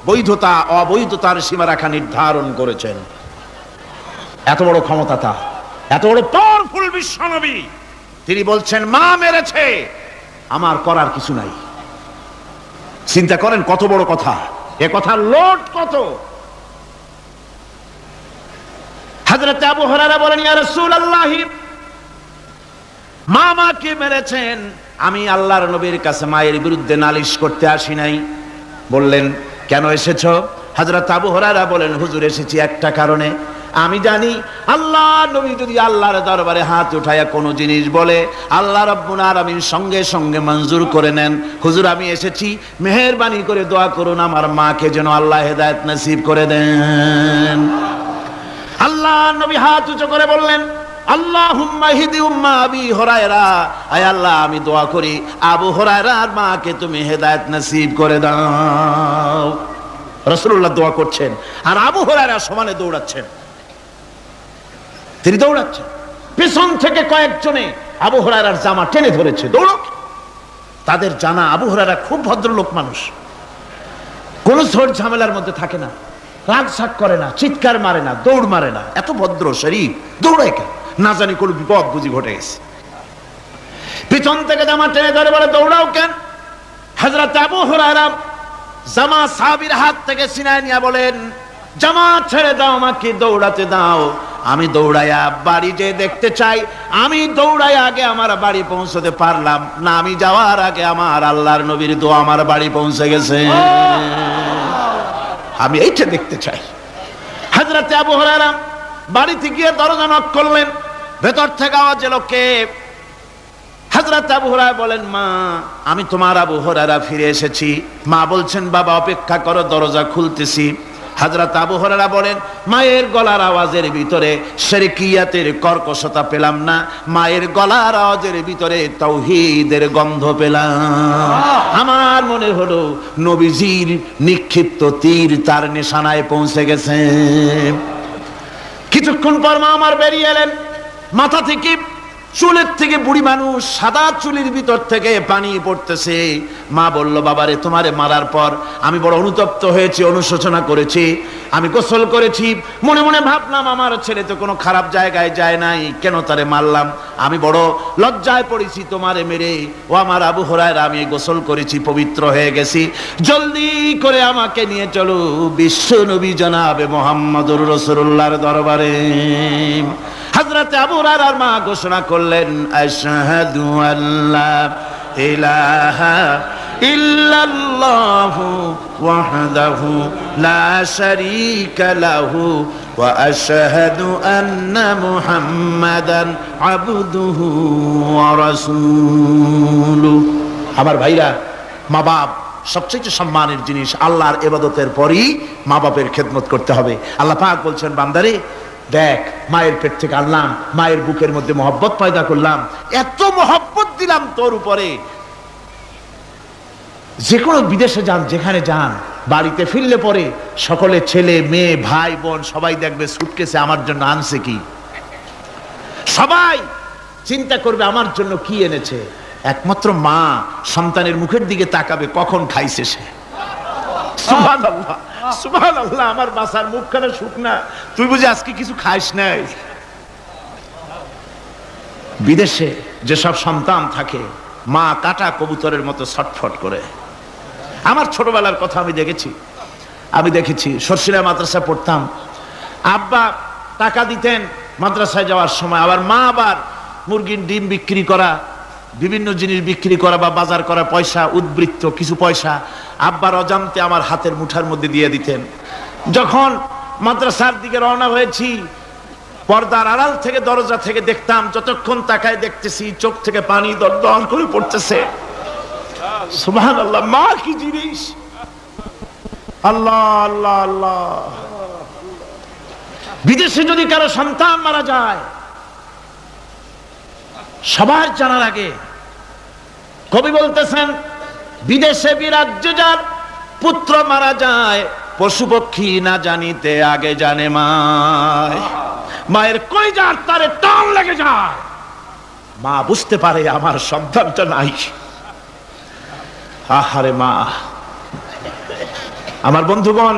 বৈধতা অবৈধতার সীমারেখা নির্ধারণ করেছেন। এত বড় ক্ষমতা তার, এত বড় পাওয়ারফুল বিশ্বনবী, তিনি বলছেন মা মেরেছে, আমার করার কিছু নাই। চিন্তা করেন কত বড় কথা, এ কথার লোড কত। হযরত আবু হুরায়রা বলেন, ইয়া রাসূলুল্লাহ, মা মাকে মেরেছেন, আমি আল্লাহর নবীর কাছে মায়ের বিরুদ্ধে নালিশ করতে আসি নাই। বললেন, কেন এসেছো? হযরত আবু হুরায়রা বলেন, হুজুর এসেছি একটা কারণে, আমি জানি আল্লাহ নবী যদি আল্লাহর দরবারে হাত উঠায়া কোনো জিনিস বলে, আল্লাহ রাব্বুল আলামিন সঙ্গে সঙ্গে মঞ্জুর করে নেন। হুজুর আমি এসেছি, মেহেরবানি করে দোয়া করুন আমার মাকে যেন আল্লাহ হেদায়েত নসিব করে দেন। আল্লাহ নবী হাত উঁচু করে বললেন, আল্লাহুম্মা হিদি উম্মা আবি হুরায়রা, আয় আল্লাহ আমি দোয়া করি আবু হুরায়রার মাকে তুমি হেদায়েত নসিব করে দাও। রাসূলুল্লাহ দোয়া করছেন আর আবু হুরায়রা সমানে দৌড়াচ্ছেন। তিনি দৌড়াচ্ছেন, পিছন থেকে কয়েকজনে আবু হুরায়রার জামা টেনে ধরেছে, দৌড়ো। তাদের জানা আবু হুরায়রা খুব ভদ্রলোক মানুষ, কোন ঝড় ঝামেলার মধ্যে থাকে না, রাগ শাক করে না, চিৎকার মারে না, দৌড় মারে না, এত ভদ্র শরীর, দৌড়ায় কেন? না জানি কোন বিপদ বুঝি ঘটে গেছে। পিছন থেকে জামা টেনে ধরে বলে, দৌড়াও কেন? হযরত আবু হুরায়রা জামা সাহাবীর হাত থেকে ছিনায় নিয়ে বলেন, জামা ছেড়ে দাও, আমাকে দৌড়াতে দাও। আমি দৌড়াইয়া বাড়ি যে দেখতে চাই, আমি দৌড়াইয়া আগে আমার বাড়ি পৌঁছতে পারলাম না, আমি যাওয়ার আগে আমার আল্লাহর নবীর দোয়া আমার বাড়ি পৌঁছে গেছে, আমি এইটা দেখতে চাই। হযরত আবু হুরায়রা বাড়িতে গিয়ে দরজা নক করলেন, ভেতর থেকে আওয়াজ এলো, কে? হযরত আবু হুরায়রা বলেন, মা আমি তোমার আবু হুরায়রা ফিরে এসেছি। মা বলছেন, বাবা অপেক্ষা করো, দরজা খুলতেছি। হযরত আবু হুরায়রা বলেন, মায়ের গলার আওয়াজের ভিতরে শিরকিয়াতের কর্কশতা পেলাম না, মায়ের গলার আওয়াজের ভিতরে তাওহীদের গন্ধ পেলাম। আমার মনে হলো নবীজির নিক্ষিপ্ত তীর তার নিশানায় পৌঁছে গেছে। কিছুক্ষণ পর মা আমার বেরিয়ে এলেন, মাথা থেকে চুলের থেকে, বুড়ি মানুষ, সাদা চুলের ভিতর থেকে পানি পড়তেছে। মা বলল, বাবারে তোমারে মারার পর আমি বড় অনুতপ্ত হয়েছি, অনুশোচনা করেছি, আমি গোসল করেছি, মনে মনে ভাবলাম আমার ছেলে তো কোনো খারাপ জায়গায় যায় নাই, কেন তারে মারলাম? আমি বড় লজ্জায় পড়েছি তোমারে মেরে। ও আমার আবু হুরায়রা, আমি গোসল করেছি, পবিত্র হয়ে গেছি, জলদি করে আমাকে নিয়ে চলো বিশ্ব নবী জনাবে মুহাম্মদুর রাসূলুল্লাহর দরবারে। হযরত আবু হুরায়রার মা ঘোষণা করলেন, আশহাদু আল্লা ইলাহা ইল্লাল্লাহু ওয়াহদাহু লা শারীকা লাহু ওয়া আশহাদু আন্না মুহাম্মাদান আবদুহু ওয়া রাসূলুহু। আমার ভাইরা, মা বাপ সবচেয়ে সম্মানের জিনিস। আল্লাহর ইবাদতের পরই মা বাপের খেদমত করতে হবে। আল্লাহ পাক বলছেন, বান্দারে দেখ, মায়ের পেট থেকে আনলাম, মায়ের বুকের মধ্যে মহব্বত পয়দা করলাম, এত মহব্বত দিলাম তোর উপরে, যে কোনো বিদেশে যান, যেখানে যান, বাড়িতে ফিরলে পরে সকলে ছেলে মেয়ে ভাই বোন সবাই দেখবে সুটকেসে আমার জন্য আনছে কি। সবাই চিন্তা করবে আমার জন্য কি এনেছে। একমাত্র মা সন্তানের মুখের দিকে তাকাবে কখন খাইছে সে। সুবহানাল্লাহ, সুবহানাল্লাহ। আমার বাসার মুখখানা শুকনা, তুই বুঝি আজকে কিছু খাইস নাই। বিদেশে যেসব সন্তান থাকে, মা কাটা কবুতরের মতো ছটফট করে। আমার ছোটবেলার কথা আমি দেখেছি সরসিলা মাদ্রাসা পড়তাম, আব্বা টাকা দিতেন মাদ্রাসায় যাওয়ার সময়, আবার মা আবার মুরগির ডিম বিক্রি করা, বিভিন্ন জিনিস বিক্রি করা বা বাজার করা পয়সা, উদ্বৃত্ত কিছু পয়সা আব্বার অজান্তে আমার হাতের মুঠার মধ্যে দিয়ে দিতেন। যখন মাদ্রাসার দিকে রওনা হয়েছি, পর্দার আড়াল থেকে দরজা থেকে দেখতাম, যতক্ষণ তাকায় দেখতেছি চোখ থেকে পানি দরদর করে পড়তেছে। সুবহানাল্লাহ, মা কি জিনিস! আল্লাহ আল্লাহ আল্লাহ। বিদেশে যদি কারো সন্তান মারা যায়, সবার জানার আগে কবি বলতেছেন, বিদেশে বিরাজ্য যার পুত্র মারা যায়, পশু পক্ষী না জানিতে আগে জানে মায়। মায়ের কলিজার তারে টান লেগে যায়, মা বুঝতে পারে আমার সন্তানটা নাই। আহারে মা! আমার বন্ধুগণ,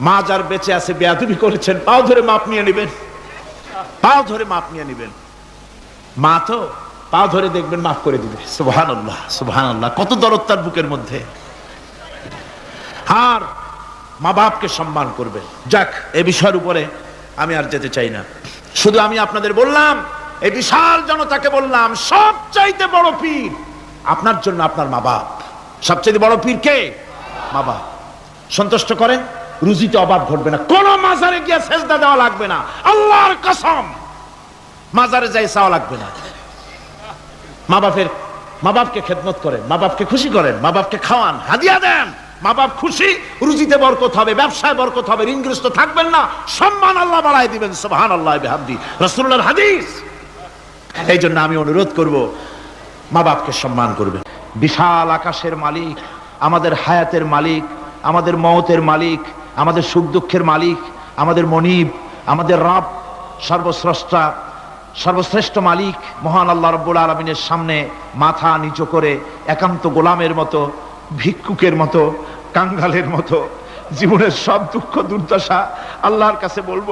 মা যার বেঁচে আছে বেয়াদবি করেছেন, পাও ধরে মাপ নিয়ে নেবেন, পাও ধরে মাপ নিয়ে নেবেন। মা তো পাও ধরে দেখবেন মাফ করে দিবে। সুবহানাল্লাহ, সুবহানাল্লাহ। কত দরদ তার বুকের মধ্যে। আর মা বাপকে সম্মান করবেন। যাক, এই বিষয়ের উপরে আমি আর যেতে চাই না। শুধু আমি আপনাদের বললাম, এই বিশাল জনতাকে বললাম, সবচাইতে বড় পীর আপনার জন্য আপনার মা বাপ। সবচাইতে বড় পীর কে? মা বাপ। সন্তুষ্ট করেন, রুজিতে অভাব ঘটবে না। কোন মাজারে গিয়ে সেজদা দেওয়া লাগবে না, আল্লাহর কসম। মাজারে যাই চাওয়া লাগবে না। মা বাপকে খেদমত করেন, মা বাপকে খুশি করেন, মা বাপকে খাওয়ান, হাদিয়া দেন। মা বাপ খুশি, রুজিতে বরকত হবে, ব্যবসায় বরকত হবে, ঋণগ্রস্ত থাকবেন না, সম্মান আল্লাহ বাড়ায় দিবেন। সুবহানাল্লাহ বিহামদি, রাসূলুল্লাহর হাদিস। এই জন্য আমি অনুরোধ করব, মা বাপকে সম্মান করবেন। বিশাল আকাশের মালিক, আমাদের হায়াতের মালিক, আমাদের মওতের মালিক, আমাদের সুখ দুঃখের মালিক, আমাদের মনিব, আমাদের রব, সর্বস্রষ্টা, সর্বশ্রেষ্ঠ মালিক মহান আল্লাহ রাব্বুল আলামিনের সামনে মাথা নিচু করে একান্ত গোলামের মতো, ভিক্ষুকের মতো, কাঙ্গালের মতো জীবনের সব দুঃখ দুর্দশা আল্লাহর কাছে বলবো।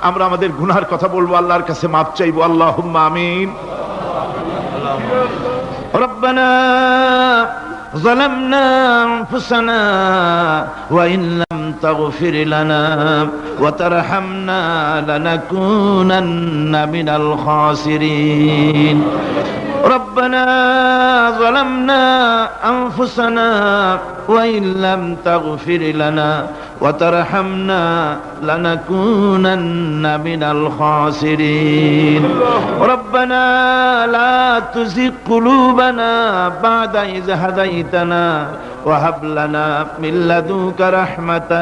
আমরা আমাদের গুনার কথা বলবো, আল্লাহর কাছে মাপ চাইবো। আল্লাহুম্মা আমিন। রব্বানা ظلمنا أنفسنا وإن لم تغفر لنا وترحمنا لنكونن من الخاسرين. ربنا ظلمنا أنفسنا وإن لم تغفر لنا وترحمنا لنكونن من الخاسرين. ربنا لا تزغ قلوبنا بعد إذ هديتنا وهب لنا من لدنك رحمة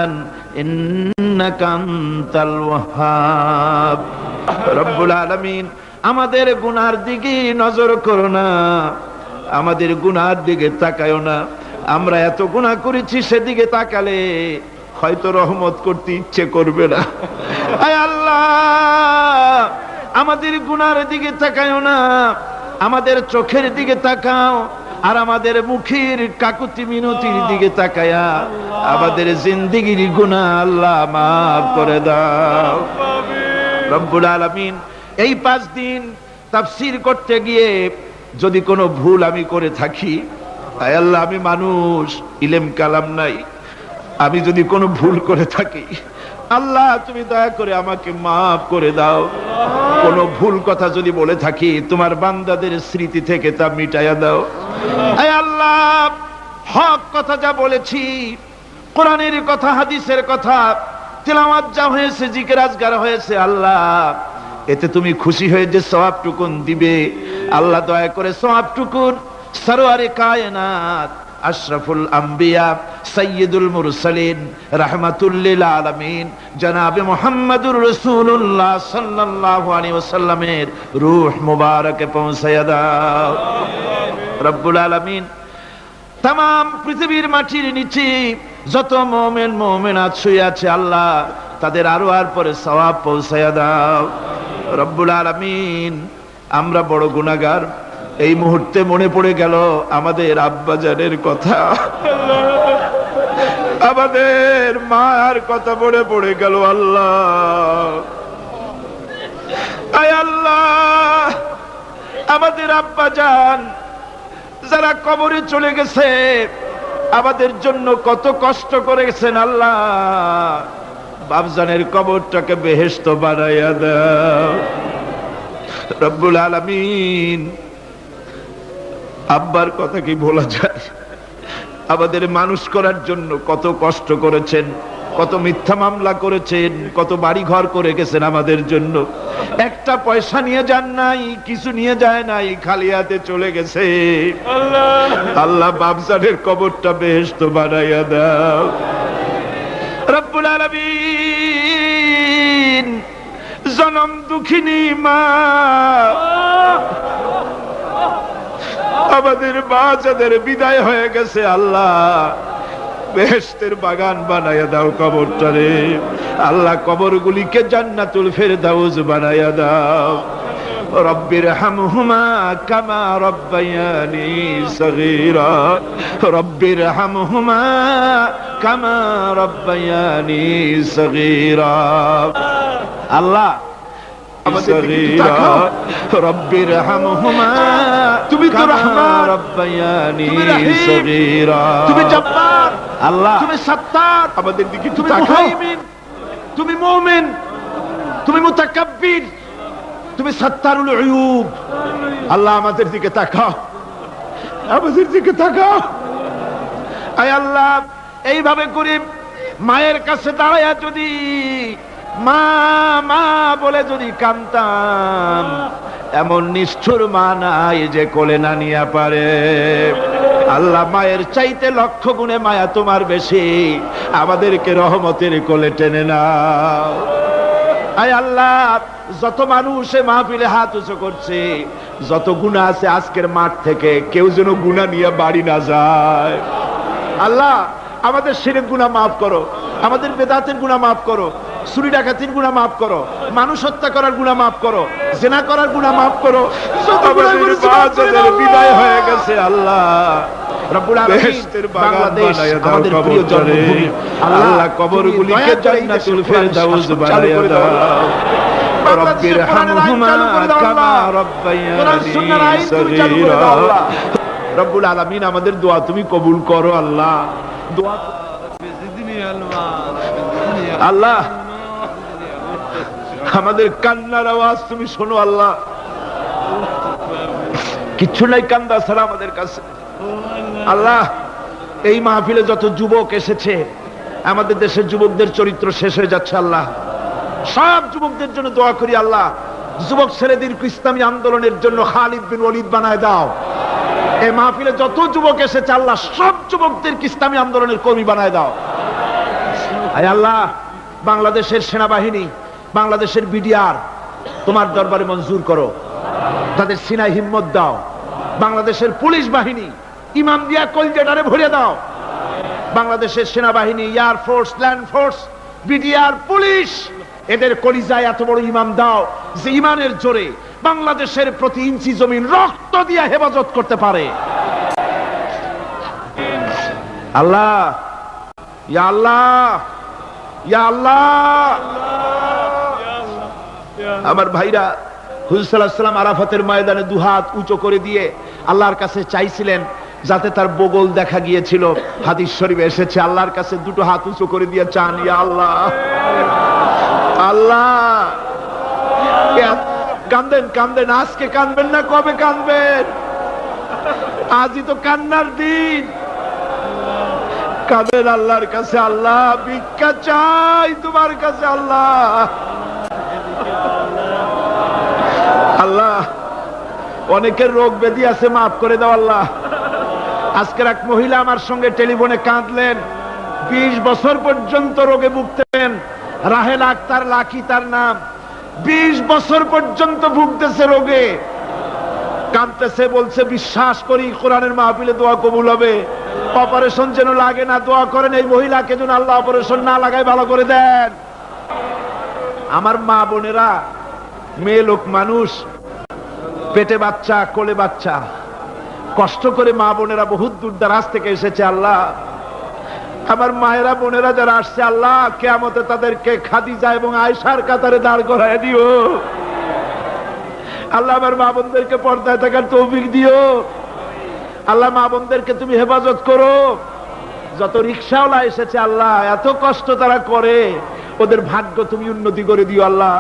إنك أنت الوهاب. رب العالمين, আমাদের গুনার দিকে নজর করো না, আমাদের গুনার দিকে তাকায়ো না। আমরা এত গুনাহ করেছি, সেদিকে তাকালে হয়তো রহমত করতে ইচ্ছে করবে না। আয় আল্লাহ, আমাদের গুনার দিকে তাকায়ো না, আমাদের চোখের দিকে তাকাও, আর আমাদের মুখের কাকুতি মিনতির দিকে তাকায়া আমাদের জিন্দেগির গুনাহ আল্লাহ মাফ করে দাও। রব্বুল আলামিন, এই 5 দিন তাফসীর করতে গিয়ে যদি কোনো ভুল আমি করে থাকি, আয় আল্লাহ, আমি মানুষ, ইলম কালাম নাই, আমি যদি কোনো ভুল করে থাকি, আল্লাহ তুমি দয়া করে আমাকে মাফ করে দাও। কোনো ভুল কথা যদি বলে থাকি, তোমার বান্দাদের স্মৃতি থেকে তা মিটাইয়া দাও। আয় আল্লাহ, কথা যা বলেছি, কোরআনের কথা, হাদিসের কথা, তেলাওয়াত যা হয়েছে, জিকির আজকার হয়েছে, আল্লাহ এতে তুমি খুশি হয়ে যে সওয়াবটুকুন দিবে, আল্লাহ দয়া করে সওয়াবটুকুন সরওয়ারে কায়নাত আশরাফুল আম্বিয়া সাইয়্যিদুল মুরসালিন রাহমাতুল লিল আলামিন জনাবে মুহাম্মদুর রাসূলুল্লাহ সাল্লাল্লাহু আলাইহি ওয়াসাল্লামের রূহ মুবারকে পৌঁছায়া দাও। রব্বুল আলামিন তাম পৃথিবীর মাটির নিচে যত মুমিন মুমিনাত শুয়ে আছে, আল্লাহ তাদের আরো আর পরে সওয়াব পৌঁছায়া দাও। রব্বুল আলামিন আমরা বড় গুনাহগার, এই মুহূর্তে মনে পড়ে গেল আমাদের আব্বাজানের কথা, আমাদের মার কথা মনে পড়ে গেল। আল্লাহ, আয় আল্লাহ, আমাদের আব্বাজান যারা কবরে চলে গেছে, আমাদের জন্য কত কষ্ট করেছেন, আল্লাহ বাপজানের কবরটাকে বেহেশত বানাইয়া দাও। রব্বুল আলামিন আব্বার কথা কি ভোলা যায়? আমাদের মানুষ করার জন্য কত কষ্ট করেছেন, কত মিথ্যা মামলা করেছেন, কত বাড়ি ঘর করে গেছেন আমাদের জন্য। একটা পয়সা নিয়ে যান নাই, কিছু নিয়ে যায় নাই, খালি হাতে চলে গেছে। আল্লাহ বাপজানের কবরটা বেহেশত বানাইয়া দাও। রব্বুল আলামিন জনম দুঃখিনী মা, আমাদের মা যাদের বিদায় হয়ে গেছে, আল্লাহ বেহেশতের বাগান বানাইয়া দাও কবরটারে। আল্লাহ কবরগুলিকে জান্নাতুল ফেরদাউস বানাইয়া দাও। রব্বির হামহুমা কামা রব্বায়ানি সগীরা, রব্বির হামহুমা কামা রব্বায়ানি সগীরা। আল্লাহ রব্বির হামহুমা, তুমি তো রহমান, রব্বায়ানি সগীরা, তুমি জব্বার, আল্লাহ তুমি সত্তার, আমাদের দিকে তুমি মুহাইমিন, তুমি মুমিন, তুমি মুতাকাব্বির, তুমি সত্তারুল উয়ুব। আল্লাহ আমাদের দিকে তাকাও, আমাদের দিকে তাকাও। আয় আল্লাহ, এইভাবে করে মায়ের কাছে দাঁড়ায়া যদি মা মা বলে যদি কাঁদতাম, এমন নিষ্ঠুর মা নাই যে কোলে না নিয়ে পারে। আল্লাহ মায়ের চাইতে লক্ষ গুণে মায়া তোমার বেশি, আমাদেরকে রহমতের কোলে টেনে নাও। আয় আল্লাহ, যত মানুষ মাহফিলে হাত উঁচু করছে, যত গুনাহ আছে আজকের মাঠ থেকে কেউ যেন গুনাহ নিয়ে বাড়ি না যায়। আল্লাহ আমাদের শিরক গুনাহ মাফ করো, আমাদের বেদাতের গুনাহ মাফ করো, চুরি ডাকাতির গুনাহ মাফ করো, মানুষ হত্যা করার গুনাহ মাফ করো, জিনা করার গুনাহ মাফ করো। আমাদের বিদায় হয়ে গেছে, আল্লাহ রব্বুল আলামিন বাংলাদেশ আমাদের প্রিয় জন্মভূমি, আল্লাহ কবরগুলিকে জান্নাতুল ফেরদাউস বানাইয়া দাও। রব্বির হামহুমা কামা রব্বায়ানি সগীরা। রব্বুল আলামিন আমাদের দোয়া তুমি কবুল করো। আল্লাহ দোয়া, আল্লাহ আমাদের কান্নার আওয়াজ তুমি শোনো। আল্লাহ কিচ্ছু নাই কান্দা ছাড়া আমাদের কাছে। আল্লাহ এই মাহফিলে যত যুবক এসেছে, আমাদের দেশের যুবকদের চরিত্র শেষ হয়ে যাচ্ছে। আল্লাহ সব যুবকদের জন্য দোয়া করি। আল্লাহ যুবক ছেলেদের ইসলামী আন্দোলনের জন্য খালিদ বিন ওয়ালিদ বানায় দাও। এই মাহফিলে যত যুবক এসেছে, আল্লাহ সব যুবকদের ইসলামী আন্দোলনের কর্মী বানায় দাও। আয় আল্লাহ বাংলাদেশের সেনাবাহিনী, বাংলাদেশের বিডিআর তোমার দরবারে মঞ্জুর করো, তাদের সিনায় হিম্মত দাও। বাংলাদেশের পুলিশ বাহিনী ইমাম দিয়া কলজেটারে ভরে দাও। বাংলাদেশের সেনাবাহিনী, air force, land force, BDR, police, এদের কলিজায় এত বড় ইমাম দাও যে ইমানের জোরে বাংলাদেশের প্রতি ইঞ্চি জমিন রক্ত দিয়ে হেফাজত করতে পারে। আল্লাহ, ইয়া আল্লাহ, ইয়া আল্লাহ। আমার ভাইরা হুজুর সাল্লাল্লাহু আলাইহি ওয়াসাল্লাম আরাফাতের ময়দানে দুহাত উঁচু করে দিয়ে আল্লাহর কাছে চাইছিলেন, যাতে তার বগল দেখা গিয়েছিল। হাদিস শরীফে এসেছে, আল্লাহর কাছে দুটো হাত উঁচু করে দিয়ে চান, ইয়া আল্লাহ, আল্লাহ। কান্দেন কান্দেন, আজকে কানবেন না, কবে কানবেন? আজই তো কান্নার দিন। কাদের আল্লাহর কাছে, আল্লাহ ভিক্ষা চাই তোমার কাছে। আল্লাহ আল্লাহ অনেকের রোগ ব্যাধি আছে, মাফ করে দাও আল্লাহ। আজকের এক মহিলা আমার সঙ্গে টেলিফোনে কাঁদলেন, 20 বছর পর্যন্ত রোগে ভুগতেন। রাহেল আক্তার লাকি তার নাম। 20 বছর পর্যন্ত ভুগতেছে রোগে, কাঁদতেছে, বলছে বিশ্বাস করি কোরআনের মাহফিলে দোয়া কবুল হবে, অপারেশন যেন লাগে না, দোয়া করেন এই মহিলাকে যেন আল্লাহ অপারেশন না লাগায় ভালো করে দেন। আমার মা বোনেরা, মেয়ে লোক মানুষ, পেটে বাচ্চা, কোলে বাচ্চা, কষ্ট করে মা বোনেরা বহুত দূর দারাজ থেকে এসেছে। আল্লাহ আমার মায়েরা বোনেরা যারা আসছে, আল্লাহ কিয়ামতে তাদেরকে খাদিজা এবং আয়েশার কাতারে দাঁড় করায় দিও। আল্লাহ আমার মা বোনদেরকে পর্দায় থাকার তৌফিক দিও। আল্লাহ মা বোনদেরকে তুমি হেফাজত করো। যত রিকশাওয়ালা এসেছে আল্লাহ, এত কষ্ট তারা করে, ওদের ভাগ্য তুমি উন্নতি করে দিও আল্লাহ।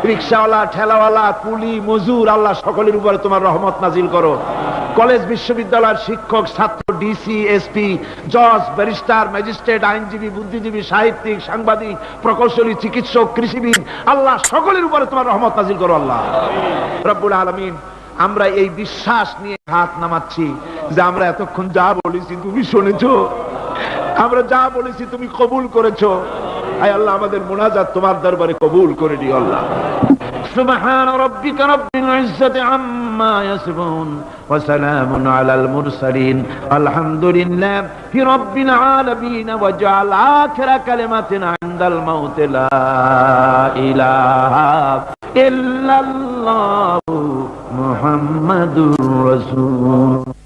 রিকশাওয়ালা, ঠেলাওয়ালা, কুলি, মজুর, আল্লাহ সকলের উপরে তোমার রহমত নাজিল করো। কলেজ বিশ্ববিদ্যালয়ের শিক্ষক, ছাত্র, ডিসি, এসপি, জজ, ব্যারিস্টার, ম্যাজিস্ট্রেট, আইনজীবী, বুদ্ধিজীবী, সাহিত্যিক, সাংবাদিক, প্রকৌশলী, চিকিৎসক, কৃষিবিদ, আল্লাহ সকলের উপরে তোমার রহমত নাজিল করো আল্লাহ রব্বুল আলামিন। আমরা এই বিশ্বাস নিয়ে হাত নামাচ্ছি যে আমরা এতক্ষণ যা বলেছি তুমি শুনেছো, আমরা যা বলেছি তুমি কবুল করেছো। আয় আল্লাহ আমাদের মুনাজাত তোমার দরবারে কবুল করে দিও আল্লাহ। সুবহান রাব্বিকা রাব্বিল ইজ্জাতি আম্মা ইয়াসিফুন ওয়া সালামুন আলাল মুরসালিন আলহামদুলিল্লাহি রাব্বিল আলামিন ওয়া জাআল আখিরা কালিমাতিনা ইনদাল মাউত লা ইলাহা ইল্লাল্লাহু মুহাম্মাদুর রাসূল।